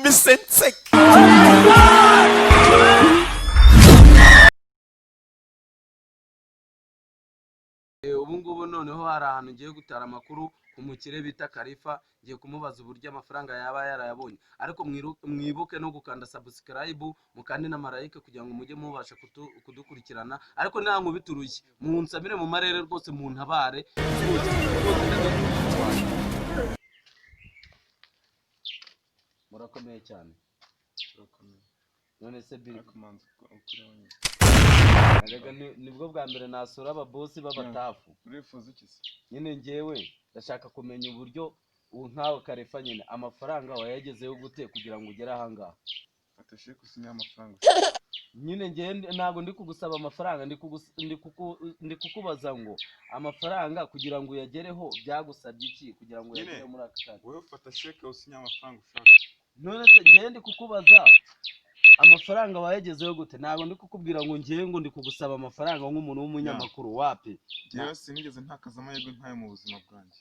Misensek. Ubu ngubu noneho hari ahantu ngiye gutara amakuru ku mukire bita Khalifa, ngiye kumubaza uburyo amafaranga yaba yarayabonye, ariko mwibuke no gukanda subscribe mukandi na marayika kugira ngo mujye mubasha kudukurikirana, ariko nta nkubita urushyi munsabire mu marere rwose mu ntabare. Murakomeye cyane. None se biri nibwo bwa mbere nasura ababosi b'abatafu. Urifuza iki se? Nyine ngewe ndashaka kumenya uburyo nkawe Khalifa nyine amafaranga wayagezeho gute kugira ngo ugere aha ngaha. Fata sheke usinya amafaranga. Nyine ngewe ntabwo ndi kugusaba amafaranga, ndi kukubaza ngo amafaranga kugira ngo uyagereho byagusabye iki kugira ngo uyagere muri aka kazi. Wowe fata sheke usinya amafaranga ushaka. None se ngewe ndi kukubaza amafaranga wayagezeho gute, ntabwo ndi kukubwira ngo ngewe ngo ndi kugusaba amafaranga nk'umuntu w'umunyamakuru wapi. Ngewe sinigeze ntakaza amahirwe ntayo mu buzima bwanjye.